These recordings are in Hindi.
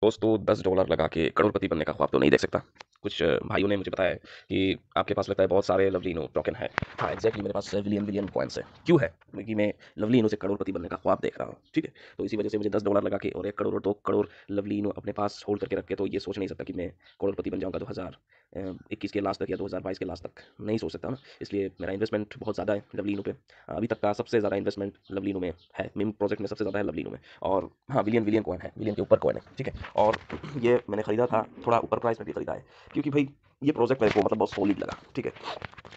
दोस्तों $10 लगा के करोड़पति बनने का ख्वाब तो नहीं देख सकता। कुछ भाइयों ने मुझे बताया है कि आपके पास लगता है बहुत सारे लवलीनो टोकन है। हाँ, एग्जैक्टली मेरे पास बिलियन बिलियन कॉइन्स है। क्यों है? क्योंकि मैं लवलीनो से करोड़पति बनने का ख्वाब देख रहा हूँ, ठीक है? तो इसी वजह से मुझे $10 लगा के और 1 करोड़ और 2 करोड़ लवलीनो अपने पास होल्ड करके रख के तो ये सोच नहीं सकता कि मैं करोड़पति बन जाऊँगा 2021 के लास्ट तक या 2022 के लास्ट तक, नहीं सोच सकता ना। इसलिए मेरा इन्वेस्टमेंट बहुत ज़्यादा है लवलीनो पे। अभी तक का सबसे ज़्यादा इन्वेस्टमेंट लवलीनो में है। मीम प्रोजेक्ट में सबसे ज़्यादा है लवलीनो में। और हाँ, बिलियन बिलियन कॉइन है, बिलियन के ऊपर कॉइन है, ठीक है? और ये मैंने खरीदा था थोड़ा ऊपर प्राइस में भी खरीदा है, क्योंकि भाई ये प्रोजेक्ट मेरे को मतलब बहुत सॉलिड लगा, ठीक है?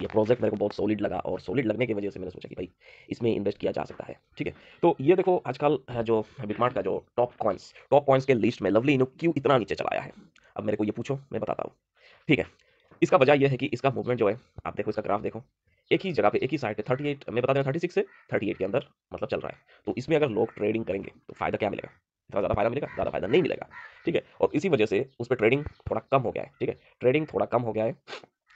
ये प्रोजेक्ट मेरे को बहुत सॉलिड लगा और सॉलिड लगने की वजह से मैंने सोचा कि भाई इसमें इन्वेस्ट किया जा सकता है, ठीक है? तो ये देखो आजकल जो बिटमार्ट का जो टॉप कॉइन्स के लिस्ट में लवली इनो क्यों इतना नीचे चला आया है। अब मेरे को ये पूछो, मैं बताता हूँ, ठीक है? इसका वजह यह है कि इसका मूवमेंट जो है, आप देखो इसका ग्राफ देखो, एक ही जगह पे एक ही साइड पे 38, मैं बता दें 36 से 38 के अंदर मतलब चल रहा है। तो इसमें अगर लोग ट्रेडिंग करेंगे तो फायदा क्या मिलेगा? इतना ज़्यादा फायदा मिलेगा? ज़्यादा फायदा नहीं मिलेगा, ठीक है? और इसी वजह से उस पर ट्रेडिंग थोड़ा कम हो गया है, ठीक है? ट्रेडिंग थोड़ा कम हो गया है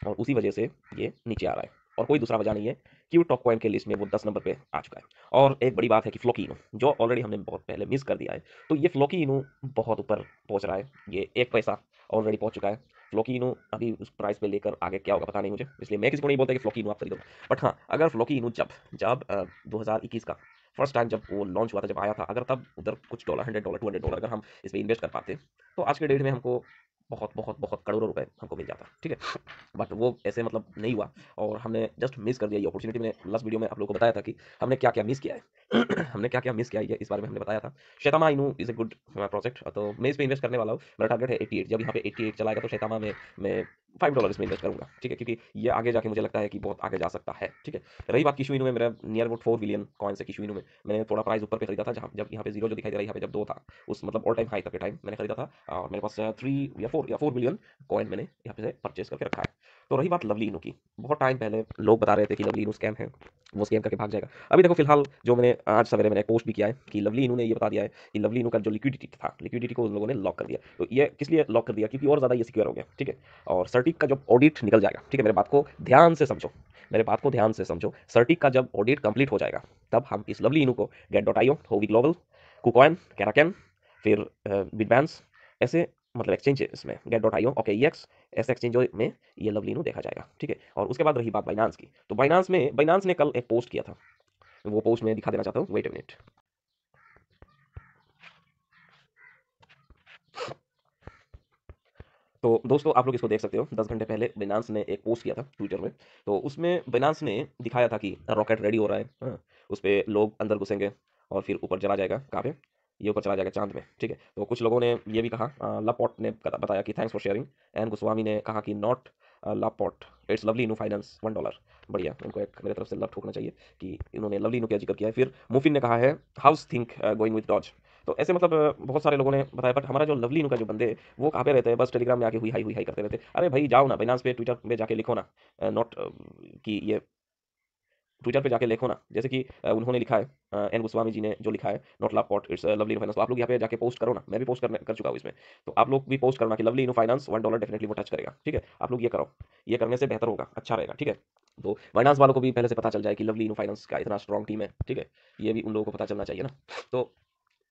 और उसी वजह से ये नीचे आ रहा है। और कोई दूसरा वजह नहीं है कि वो टॉप कॉइन के लिस्ट में वो 10 नंबर पे आ चुका है। और एक बड़ी बात है कि फ्लोकीनो जो ऑलरेडी हमने बहुत पहले मिस कर दिया है, तो ये फ्लोकीनो बहुत ऊपर पहुंच रहा है। ये 1 पैसा ऑलरेडी पहुंच चुका है। फ्लोकीनो अभी उस प्राइस पे लेकर आगे क्या होगा पता नहीं मुझे, इसलिए मैं किसी को नहीं बोलता कि फ्लोकीनो आप खरीदो। बट हाँ, अगर फ्लोकीनो जब जब 2021 का फर्स्ट टाइम जब वो लॉन्च हुआ था, जब आया था, अगर तब उधर कुछ डॉलर, $100 $200 अगर हम इस पे इन्वेस्ट कर पाते, तो आज के डेट में हमको बहुत बहुत बहुत करोड़ों रुपए हमको मिल जाता, ठीक है? बट वो ऐसे मतलब नहीं हुआ और हमने जस्ट मिस कर दिया ये अपॉर्चुनिटी। मैंने लास्ट वीडियो में आप लोगों को बताया था कि हमने क्या क्या मिस किया है। हमने क्या क्या मिस किया है ये इस बारे में हमने बताया था। शैतामा इनू इज ए गुड प्रोजेक्ट, तो मैं इस पे इन्वेस्ट करने वाला हूँ। मेरा टारगेट है 88। जब यहाँ पे 88 चलाएगा तो शैतामा में मैं $5 इसमें इन्वेस्ट करूंगा, ठीक है? क्योंकि ये आगे जाके मुझे लगता है कि बहुत आगे जा सकता है, ठीक है? रही बात किशु इनू में, मेरा नियर अबाउट 4 बिलियन कॉइन है किशु इनू में। मैंने थोड़ा प्राइस ऊपर पे खरीदा था, जहाँ जब यहाँ पे जीरो जो दिखाई दे रहा है, यहाँ पे जब 2 था, उस मतलब ऑल टाइम हाई तक के टाइम मैंने खरीदा था। और मेरे पास 3 या 4 बिलियन कॉइन मैंने यहाँ पे से परचेज करके रखा है। तो रही बात लवली इनू की, बहुत टाइम पहले लोग बता रहे थे कि लवली इनू स्कैम है, वो स्कैम करके भाग जाएगा। अभी देखो फिलहाल जो मैंने आज सवेरे मैंने पोस्ट भी किया है कि लवली इनू ने ये बता दिया है कि लवली इनू का जो लिक्विडिटी था, लिक्विडिटी को उन लोगों ने लॉक कर दिया। तो ये किस लिए लॉक कर दिया? क्योंकि और ज़्यादा ये सिक्योर हो गया, ठीक है? और सर्टिक का जब ऑडिट निकल जाएगा, ठीक है, मेरे बात को ध्यान से समझो, मेरे बात को ध्यान से समझो, सर्टिक का जब ऑडिट कंप्लीट हो जाएगा, तब हम इस लवली इनू को गेट.io, होवी ग्लोबल, कुकॉइन, कैराकन, फिर बिटबैंस, ऐसे मतलब एक्सचेंजेस में गेट.io, OKEX, ऐसे एक्सचेंजों में ये लवलीनू देखा जाएगा, ठीक है? और उसके बाद रही बात बाइनांस की, तो बाइनांस ने कल एक पोस्ट किया था, वो पोस्ट मैं दिखा देना चाहता हूँ, वेट अ मिनट। तो दोस्तों आप लोग इसको देख सकते हो, 10 घंटे पहले बाइनांस ने एक पोस्ट किया था ट्विटर में। तो उसमें बाइनांस ने दिखाया था कि रॉकेट रेडी हो रहा है, हाँ, उस पर लोग अंदर घुसेंगे और फिर ऊपर चला जाएगा, कहाँ पे? ये ऊपर चला जाएगा चांद में, ठीक है? तो कुछ लोगों ने ये भी कहा, लापॉट ने बताया कि thanks for sharing, N Goswami ने कहा कि नॉट लापॉट, इट्स लवली इनू फाइनेंस $1। बढ़िया, उनको एक मेरे तरफ से लव ठोकना चाहिए कि इन्होंने लवली इनू का जिक्र किया है। फिर मुफिन ने कहा है house think going with Doge. तो ऐसे मतलब बहुत सारे लोगों ने बताया। बट हमारा जो लवली इनू का जो बंदे हैं, वो कहाँ पे रहते हैं? बस टेलीग्राम में आके हुई हाई करते रहते हैं। अरे भाई जाओ ना बाइनांस पे, ट्विटर पे जाके लिखो ना, नॉट कि ये ट्विटर पे जाके लिखो ना, जैसे कि उन्होंने लिखा है, एन गोस्वामी जी ने जो लिखा है, not love pot it's lovely इनू फाइनेंस। तो आप लोग यहाँ पे जाके पोस्ट करो ना, मैं भी पोस्ट कर चुका हूँ इसमें। तो आप लोग भी पोस्ट करना कि लवली इनू फाइनेंस $1 डेफिनेटली वो टच करेगा, ठीक है? आप लोग ये करो, ये करने से बेहतर होगा, अच्छा रहेगा, ठीक है? तो बाइनांस वालों को भी पहले से पता चल जाए कि लवली इनू फाइनेंस का इतना स्ट्रॉन्ग टीम है, ठीक है? ये भी उन लोगों को पता चलना चाहिए ना। तो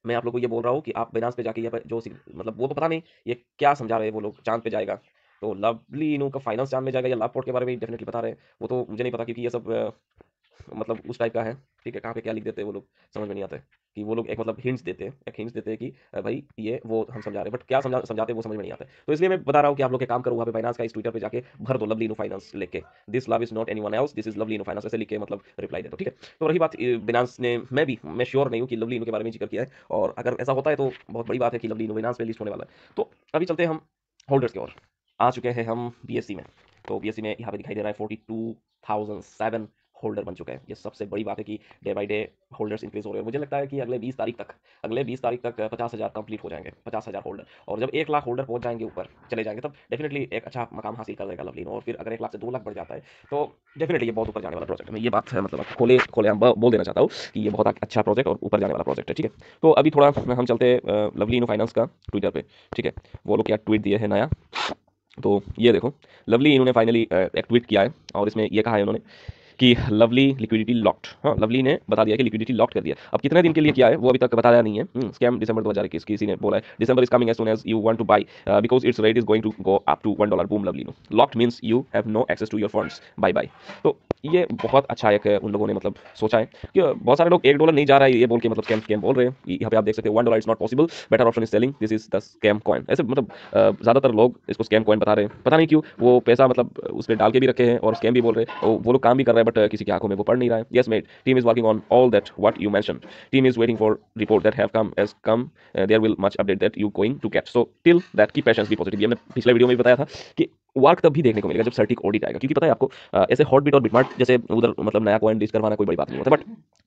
मैं आप लोगों को ये बोल रहा हूँ कि आप बाइनांस पे जाके ये जो मतलब वो तो पता नहीं ये क्या समझा रहे हैं, वो लोग चांद पे जाएगा, तो लवली इनू का फाइनेंस चांद में जाएगा या लाभ पोर्ट के बारे में डेफिनेटली बता रहे हैं, वो तो मुझे नहीं पता, क्योंकि ये सब मतलब उस टाइप का है, ठीक है? कहाँ पे क्या लिख देते हैं वो लोग समझ में नहीं आता है। कि वो लोग एक मतलब हिंट्स देते हैं, एक हिंट्स देते हैं कि भाई ये वो हम समझा रहे हैं, बट क्या समझाते हैं वो समझ में नहीं आता है। तो इसलिए मैं बता रहा हूँ कि आप लोग के काम करो, वहाँ पे फाइनेंस का इस ट्विटर पे जाके भर दो लवली इनू फाइनेंस लिख के, this love is not anyone else, this is lovely इनू फाइनेंस, ऐसे लिख के मतलब रिप्लाई दे दो, ठीक है? तो रही बात बिनांस ने, मैं श्योर नहीं हूँ कि लवली इनू के बारे में जिक्र किया है, और अगर ऐसा होता है तो बहुत बड़ी बात है कि लवली इनू बिनांस पे लिस्ट होने वाला है। तो अभी चलते हैं हम होल्डर्स की ओर। आ चुके हैं हम बीएससी में। तो बीएससी में यहाँ पे दिखाई दे रहा है 42,007 होल्डर बन चुका है। ये सबसे बड़ी बात है कि day by day holders increase हो रहे हैं। मुझे लगता है कि अगले 20 तारीख तक 50,000 कंप्लीट हो जाएंगे, 50,000 होल्डर। और जब 1 लाख होल्डर पहुंच जाएंगे, ऊपर चले जाएंगे, तब डेफिनेटली एक अच्छा मकाम हासिल कर लेगा लवलीन। और फिर अगर 1 लाख से 2 लाख बढ़ जाता है, तो डेफिनेटली ये बहुत ऊपर जाने वाला प्रोजेक्ट है। मैं ये बात है मतलब आपको खोले खोले हम बोल देना चाहता हूँ कि ये बहुत अच्छा प्रोजेक्ट और ऊपर जाने वाला प्रोजेक्ट है, ठीक है? तो अभी थोड़ा हम चलते लवलीनो फाइनेंस का ट्विटर पे, ठीक है? वो लोग क्या ट्वीट दिए है नया, तो ये देखो, लवली इन्होंने फाइनली एक ट्वीट किया है और इसमें ये कहा है उन्होंने कि लवली लिक्विडिटी लॉक्ड। हाँ, लवली ने बता दिया कि लिक्विडिटी लॉक कर दिया। अब कितने दिन के लिए किया है वो अभी तक बताया नहीं है। स्कैम दिसंबर 2021 किसी ने बोला है, December is coming as soon as you want to buy because its rate is going to go up to $1। Boom lovely no locked means you have no access to your funds, bye bye. तो ये बहुत अच्छा एक उन लोगों ने मतलब सोचा है कि बहुत सारे लोग $1 नहीं जा रहा है ये बोल के मतलब स्कैम स्कैम बोल रहे हैं। यहाँ पे आप देख सकते हैं $1 is not possible, better option is selling, this is the scam coin. ऐसे मतलब ज्यादातर लोग इसको स्कैम कॉइन बता रहे हैं, पता नहीं क्यों। वो पैसा मतलब उसमें डाल के भी रखे हैं और स्कैम भी बोल रहे हैं, वो लोग काम भी कर रहे हैं, बट किसी की आंखों में वो पड़ नहीं रहा है। Yes mate, team is working on all that what you mention, team is waiting for report that have come there will much update that you going to get, so till that keep patience be positive. ये हमने पिछले वीडियो में भी बताया था कि वर्क तब भी देखने को मिलेगा जब सर्टिक ऑडिट आएगा, क्योंकि पता है आपको ऐसे हॉटबिट और बिटमार्ट जैसे उधर मतलब नया कॉइन लिस्ट करवाना कोई बड़ी बात नहीं होता,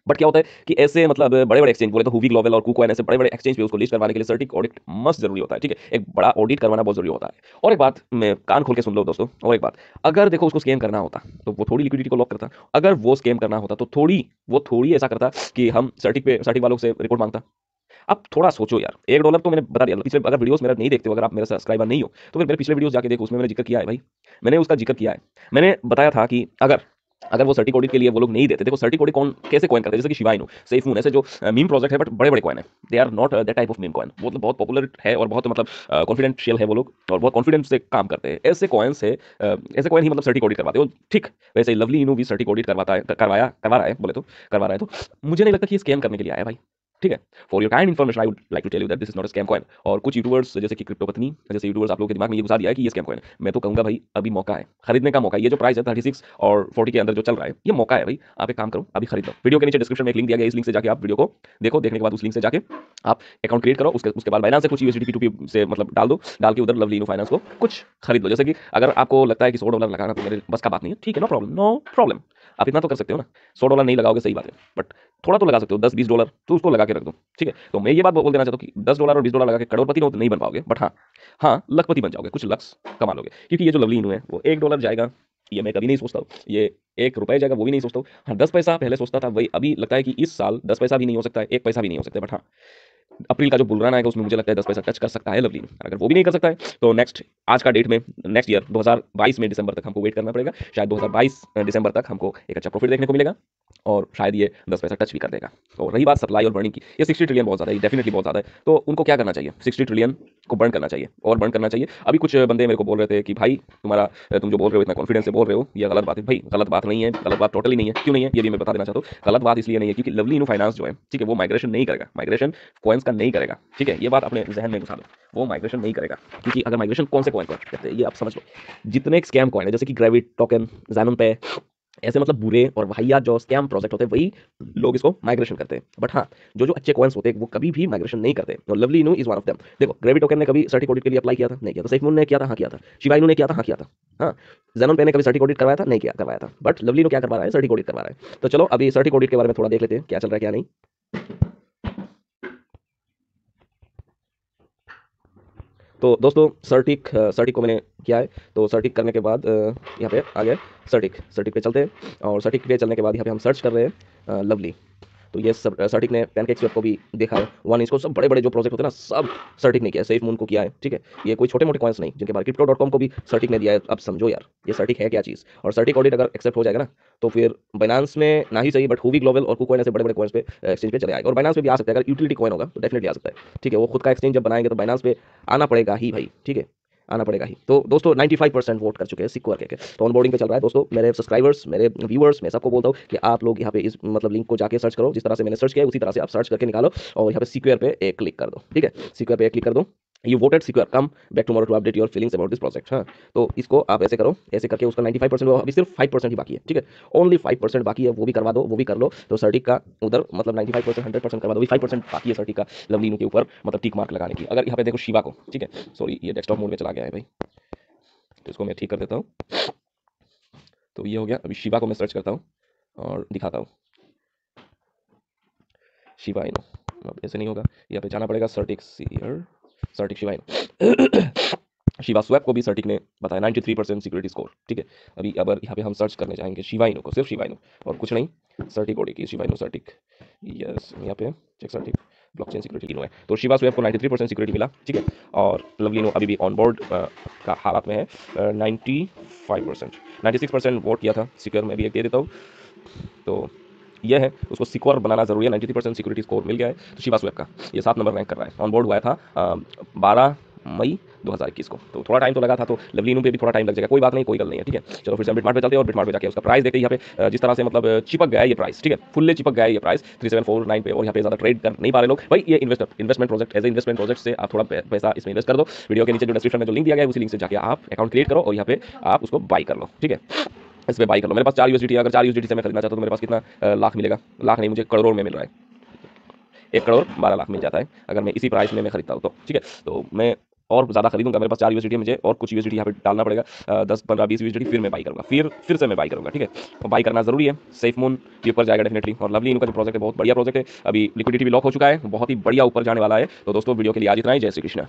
बट क्या होता है कि ऐसे मतलब बड़े बड़े एक्सचेंज बोले तो हुवी ग्लोबल और कुकॉइन ऐसे बड़े बड़े एक्सचेंज पे उसको लिस्ट करवाने के लिए सर्टिक ऑडिट मस्ट जरूरी होता है। ठीक है, एक बड़ा ऑडिट करवाना बहुत जरूरी होता है। और एक बात मैं कान खोल के सुन लो दोस्तों, और एक बात, अगर देखो उसको स्कैम करना होता तो वो थोड़ी लिक्विडिटी को लॉक करता, अगर वो स्कैम करना होता तो थोड़ी ऐसा करता कि हम सर्टिक वालों से रिपोर्ट मांगता। अब थोड़ा सोचो यार, $1 तो मैंने बता दिया। पिछले अगर वीडियोस मेरा नहीं देखते हो, अगर आप मेरा सब्सक्राइबर नहीं हो तो फिर मेरे पिछले वीडियोस जाके देखो, उसमें मैंने जिक्र किया है भाई, मैंने उसका जिक्र किया है। मैंने बताया था कि अगर अगर वो सर्टिक ऑडिट के लिए वो लोग नहीं देते, देखो सर्टिक ऑडिट कौन कैसे कॉइन करते हैं, जैसे कि शिबा इनू, सेफ मून, ऐसे जो मीम प्रोजेक्ट है बट बड़े बड़े कॉइन है, they are not that type of meme coin. वो मतलब बहुत पॉपुलर है और बहुत मतलब कॉन्फिडेंशियल है वो लोग, और बहुत कॉन्फिडेंस से काम करते हैं। ऐसे कॉइन से ऐसे कॉइन ही मतलब सर्टिक ऑडिट करवाते हो। ठीक वैसे ही लवली इनू भी सर्टिक ऑडिट करवाता है, करवा रहा है, बोले तो करवा रहा है। तो मुझे नहीं लगता कि ये स्कैम करने के लिए आया भाई। ठीक है, for your kind information I would like to tell you that this is not a scam coin. और कुछ यूट्यूबर्स जैसे कि क्रिप्टो पत्नी जैसे यूट्यूबर्स आप लोगों के दिमाग में ये घुसा दिया है कि ये स्कैम कॉइन है। मैं तो कहूंगा भाई अभी मौका है, खरीदने का मौका है। ये जो प्राइस है 36 और 40 के अंदर जो चल रहा है, ये मौका है भाई। आप एक काम करो, अभी खरीद लो। वीडियो के नीचे डिस्क्रिप्शन में एक लिंक दिया गया है, इस लिंक से जाके आप वीडियो को देखो, देखने के बाद उस लिंक से जाके आप अकाउंट क्रिएट करो, उसके बाद बाइनांस से कुछ यूएसडीटी P2P से मतलब डाल दो, डाल के उधर लवली इनू फाइनेंस को कुछ खरीद लो। जैसे कि अगर आपको लगता है कि $100 लगाना तो मेरे बस का बात नहीं है, ठीक है, नो प्रॉब्लम, नो प्रॉब्लम, आप इतना तो कर सकते हो ना। $100 नहीं लगाओगे सही बात है, बट थोड़ा तो लगा सकते हो, $10-20 तो उसको लगा के रख दो। ठीक है, तो मैं ये बात बोल देना चाहता हूँ कि $10 और $20 लगा के करोड़पति नहीं बन पाओगे, बट हाँ हाँ लखपति बन जाओगे, कुछ लक्स कमा लोगे। क्योंकि ये जो लवली इनू है वो $1 जाएगा ये मैं कभी नहीं सोचता हूँ, ये ₹1 जाएगा वो भी नहीं सोचता हूँ। हाँ 10 पैसा पहले सोचता था, वही अभी लगता है कि इस साल 10 पैसा भी नहीं हो सकता है, 1 पैसा भी नहीं हो सकता है, बट हाँ अप्रैल का जो बुल रन आएगा उसमें मुझे लगता है 10 पैसा टच कर सकता है लवली। अगर वो भी नहीं कर सकता है तो नेक्स्ट आज का डेट में नेक्स्ट ईयर 2022 में दिसंबर तक हमको वेट करना पड़ेगा। शायद 2022 दिसंबर तक हमको एक अच्छा प्रॉफिट देखने को मिलेगा और शायद ये 10 पैसा टच भी कर देगा। और रही बात सप्लाई और बर्निंग की, ये 60 ट्रिलियन बहुत ज़्यादा है, डेफिनेटली बहुत ज़्यादा है। तो उनको क्या करना चाहिए, 60 ट्रिलियन को बर्न करना चाहिए और बर्न करना चाहिए। अभी कुछ बंदे मेरे को बोल रहे थे कि भाई तुम जो बोल रहे हो इतना कॉन्फिडेंस से बोल रहे हो, ये गलत बात है। भाई गलत बात नहीं है, गलत बात टोटली नहीं है। क्यों नहीं है ये भी मैं बता देना चाहता हूँ। गलत बात इसलिए नहीं है क्योंकि लवली इनू फाइनेंस जो है, ठीक है, वो माइग्रेशन नहीं करेगा, माइग्रेशन कॉइन्स का नहीं करेगा। ठीक है, ये बात अपने जहन में घुसा दो, वो माइग्रेशन नहीं करेगा। क्योंकि अगर माइग्रेशन कौन से कॉइन करते हैं ये आप समझ लो, जितने स्कैम कॉइन है जैसे कि ग्रेविट टोकन, जैनन पे, ऐसे मतलब बुरे और वाहियात जो स्कैम प्रोजेक्ट होते हैं वही लोग इसको माइग्रेशन करते हैं। बट हाँ जो जो अच्छे कॉइन्स होते हैं वो कभी भी माइग्रेशन नहीं करते, और लवली इनू इज वन ऑफ देम। देखो ग्रेविट टोकन ने कभी सर्टिक ऑडिट के लिए अप्लाई किया था, नहीं किया था। सैफ मून ने किया था, हाँ किया था। शिबा इनू ने किया था, हाँ किया था। हाँ ज़ेनोन पे ने कभी सर्टिक ऑडिट करवाया था, नहीं किया करवाया था। बट लवली इनू क्या करवा रहा है, सर्टिक ऑडिट करवा रहा है। तो चलो अभी सर्टिक ऑडिट के बारे में थोड़ा देख लेते हैं क्या चल रहा है क्या नहीं। तो दोस्तों सर्टिक को मैंने किया है। तो सर्टिक करने के बाद यहाँ पे आ गए, सर्टिक पे चलते हैं। और सर्टिक पे चलने के बाद यहाँ पे हम सर्च कर रहे हैं लवली। तो ये सब सर्टिक ने पैनकेक स्वैप को भी देखा है, वन इसको, सब बड़े बड़े जो प्रोजेक्ट होते हैं ना सब सर्टिक ने किया है। सेफ मून को किया है, ठीक है, ये कोई छोटे मोटे कॉइन्स नहीं जिनके बारे crypto.com को भी सर्टिक ने दिया है। अब समझो यार ये सर्टिक है क्या चीज़। और सर्टिक ऑडिट अगर एक्सेप्ट हो जाएगा ना तो फिर बाइनांस में ना ही सही बट हुवी ग्लोबल और कुकॉइन ऐसे बड़े बड़े कॉइन्स पे एक्सचेंज पे चले आएगा। और बाइनांस पे भी आ सकता है, अगर यूटिलिटी कॉइन होगा तो डेफिनेटली आ सकता है। ठीक है, वो खुद का एक्सचेंज जब बनाएंगे तो बाइनांस पे आना पड़ेगा ही भाई, ठीक है, आना पड़ेगा ही। तो दोस्तों 95% वोट कर चुके हैं सिक्योर के। तो ऑनबोर्डिंग पे चल रहा है दोस्तों। मेरे सब्सक्राइबर्स, मेरे व्यूअर्स, मैं सबको बोलता हूँ कि आप लोग यहाँ पे इस मतलब लिंक को जाके सर्च करो, जिस तरह से मैंने सर्च किया उसी तरह से आप सर्च करके निकालो और यहाँ पे सिक्योर पे एक क्लिक कर दो। ठीक है, सिक्योर पे एक क्लिक कर दो। You voted secure, come back tomorrow to update your feelings about this project. हाँ तो इसको आप ऐसे करो, ऐसे करके उसका 95% अभी सिर्फ 5% ही बाकी है। ठीक है, ओनली 5% बाकी है, वो भी करवा दो, वो भी कर लो। तो सर्टिक का उधर मतलब 95% 100% करवा दो, अभी 5% बाकी है सर्टिक का लवली इनू के ऊपर मतलब टिक मार्क लगाने की। अगर यहाँ पे देखो शिवा को, ठीक है, सॉरी ये डेस्कटॉप मोड में चला गया है भाई, तो इसको मैं ठीक कर देता हूँ। तो ये हो गया। अभी शिवा को मैं सर्च करता हूँ और दिखाता हूँ शिवा इनो। अब ऐसे नहीं होगा, यहाँ पे जाना पड़ेगा सर्टिक सीयर, सर्टिक शिवा इनो। शिवा स्वैप को भी सर्टिक ने बताया 93% सिक्योरिटी स्कोर। ठीक है, अभी अगर यहाँ पे हम सर्च करने जाएंगे शिवा इनो को, सिर्फ शिवा इनो और कुछ नहीं, सर्टिक ओडी की शिवा इनो सर्टिक, यस यहाँ पे चेक सर्टिक ब्लॉकचेन सिक्योरिटी इनो है। तो शिवा स्वैप को 93% सिक्योरिटी मिला। ठीक है, और लवली इनो अभी भी ऑन बोर्ड का हालात में है 95%। 96% वोट किया था सिक्योर में भी एक दे देता हूँ। तो ये है, उसको सिक्योर बनाना ज़रूरी है। 93% सिक्योरिटी स्कोर मिल गया है। तो शिवा स्वैप का ये 7 नंबर रैंक कर रहा है। ऑन बोर्ड हुआ था 12 मई 2021 को। तो थोड़ा टाइम तो लगा था, तो लवलीनू पे भी थोड़ा टाइम लग जाएगा, कोई बात नहीं, कोई गल नहीं है, ठीक है। चलो फिर से हम बिटमार्ट पे चलते हैं और बिटमार्ट पे जाके उसका प्राइस देखते हैं। यहाँ पे जिस तरह से मतलब चिपक गया है ये प्राइस, ठीक है, फुल्ले चिपक गया है ये प्राइस 3749 पे, और यहाँ पे ज़्यादा ट्रेड कर नहीं पा रहे लोग। भाई ये investment project, as a investment project से आप थोड़ा पैसा इसमें इन्वेस्ट कर दो। वीडियो के नीचे जो डिस्क्रिप्शन में जो लिंक दिया गया है उसी लिंक से जाके आप अकाउंट क्रिएट करो और यहाँ पे आप उसको बाई कर लो, ठीक है। इस पे बाई कर लो। मेरे पास 4 यूएसडीटी है, अगर 4 यूएसडीटी से मैं खरीदना चाहता हूँ तो मेरे पास कितना लाख मिलेगा? लाख नहीं, मुझे करोड़ों में मिल रहा है। 1 करोड़ 12 लाख मिल जाता है अगर मैं इसी प्राइस में मैं खरीदता हूँ तो, ठीक है। तो मैं और ज़्यादा खरीदूंगा, मेरे पास 4 यूएसडीटी है, मुझे और कुछ यूएसडीटी यहाँ पे डालना पड़ेगा, 10 15 20 यूएसडीटी, फिर मैं बाई करूँगा, फिर से मैं बाई करूँगा, ठीक है। तो बाई करना जरूरी है। सेफ मून ये ऊपर जाएगा डेफिनेटली, और लवली इनका जो प्रोजेक्ट है बहुत बढ़िया प्रोजेक्ट है। अभी लिक्विडिटी भी लॉक हो चुका है, बहुत ही बढ़िया ऊपर जाने वाला है। तो दोस्तों वीडियो के लिए आज इतना ही। जय श्री कृष्ण।